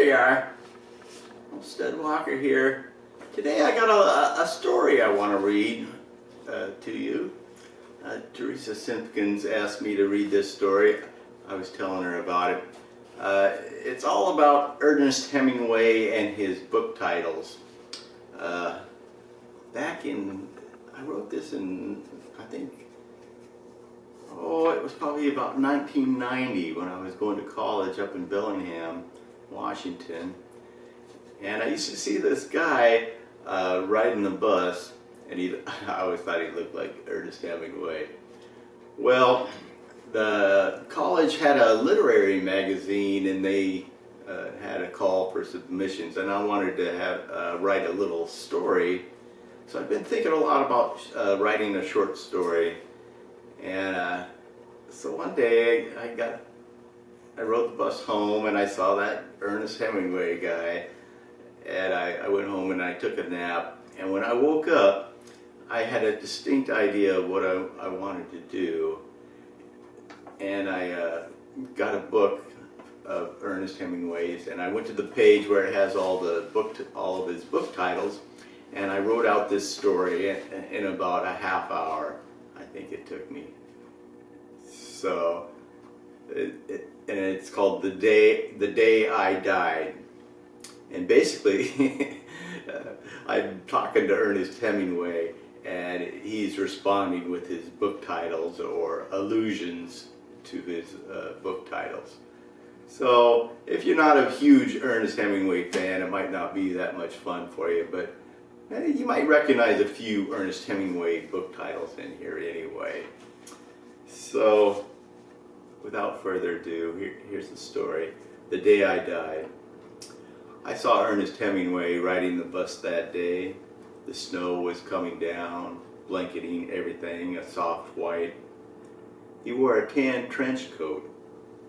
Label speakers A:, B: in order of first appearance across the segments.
A: There you are. Old Stud Walker here. Today I got a story I want to read to you. Teresa Simkins asked me to read this story. I was telling her about it. It's all about Earnest Hemingway and his book titles. I wrote this in, I think, it was probably about 1990 when I was going to college up in Bellingham, Washington. And I used to see this guy riding the bus, and I always thought he looked like Ernest Hemingway. Well, the college had a literary magazine, and they had a call for submissions, and I wanted to write a little story. So I've been thinking a lot about writing a short story, and so one day I rode the bus home, and I saw that Ernest Hemingway guy, and I went home and I took a nap, and when I woke up I had a distinct idea of what I wanted to do, and I got a book of Ernest Hemingway's, and I went to the page where it has all of his book titles, and I wrote out this story in about a half hour. I think it took me. So, and it's called The Day I Died. And basically, I'm talking to Ernest Hemingway, and he's responding with his book titles or allusions to his book titles. So, if you're not a huge Ernest Hemingway fan, it might not be that much fun for you, but you might recognize a few Ernest Hemingway book titles in here anyway. So, without further ado, here's the story. The Day I Died. I saw Ernest Hemingway riding the bus that day. The snow was coming down, blanketing everything a soft white. He wore a tan trench coat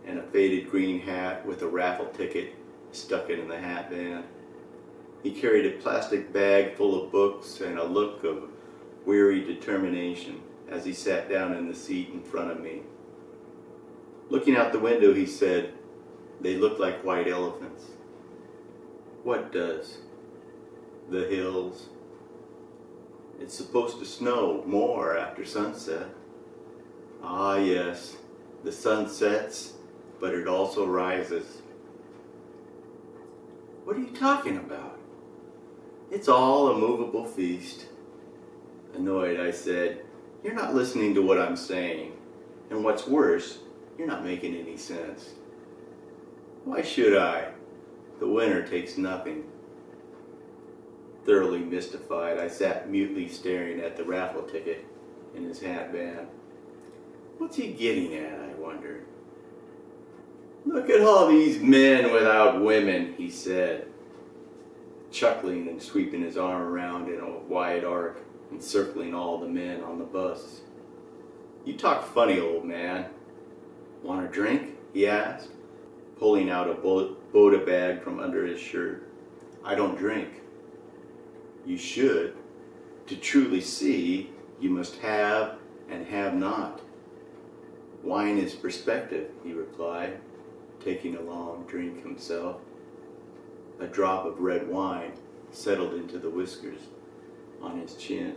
A: and a faded green hat with a raffle ticket stuck in the hat band. He carried a plastic bag full of books and a look of weary determination as he sat down in the seat in front of me. Looking out the window, he said, "They look like white elephants." "What does?" "The hills. It's supposed to snow more after sunset." "Ah, yes, the sun sets, but it also rises." "What are you talking about?" "It's all a movable feast." Annoyed, I said, "You're not listening to what I'm saying, and what's worse, you're not making any sense." "Why should I? The winner takes nothing." Thoroughly mystified, I sat mutely staring at the raffle ticket in his hat band. What's he getting at, I wondered. "Look at all these men without women," he said, chuckling and sweeping his arm around in a wide arc, encircling all the men on the bus. "You talk funny, old man." "Want a drink?" he asked, pulling out a Boda bag from under his shirt. "I don't drink." "You should. To truly see, you must have and have not." "Wine is perspective," he replied, taking a long drink himself. A drop of red wine settled into the whiskers on his chin.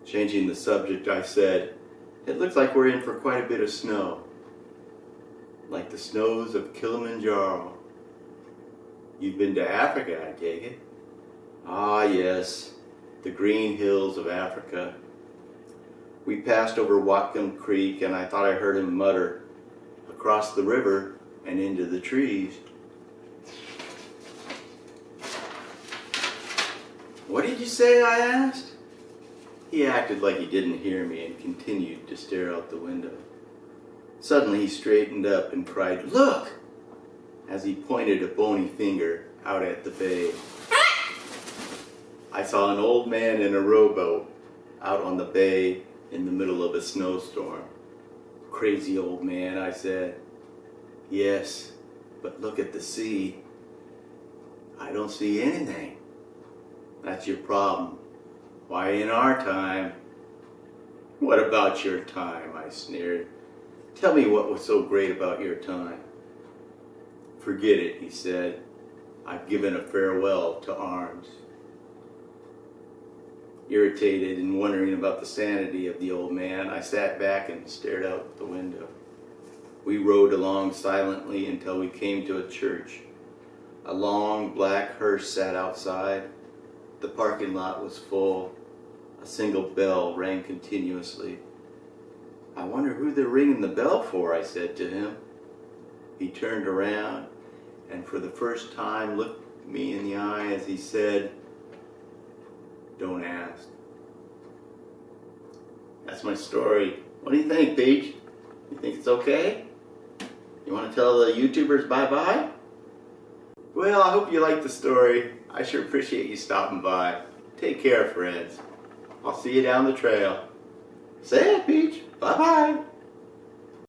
A: Changing the subject, I said, "It looks like we're in for quite a bit of snow." "Like the snows of Kilimanjaro." "You've been to Africa, I take it?" "Ah, yes, the green hills of Africa." We passed over Watcom Creek, and I thought I heard him mutter, "Across the river and into the trees." "What did you say?" I asked. He acted like he didn't hear me and continued to stare out the window. Suddenly he straightened up and cried, "Look!" as he pointed a bony finger out at the bay. I saw an old man in a rowboat out on the bay in the middle of a snowstorm. "Crazy old man," I said. "Yes, but look at the sea." "I don't see anything." "That's your problem. Why, in our time..." "What about your time?" I sneered. "Tell me what was so great about your time." "Forget it," he said. "I've given a farewell to arms." Irritated and wondering about the sanity of the old man, I sat back and stared out the window. We rode along silently until we came to a church. A long black hearse sat outside. The parking lot was full. A single bell rang continuously. "I wonder who they're ringing the bell for," I said to him. He turned around and for the first time looked me in the eye as he said, "Don't ask." That's my story. What do you think, Peach? You think it's okay? You want to tell the YouTubers bye-bye? Well, I hope you liked the story. I sure appreciate you stopping by. Take care, friends. I'll see you down the trail. Say it, Peach. Bye-bye.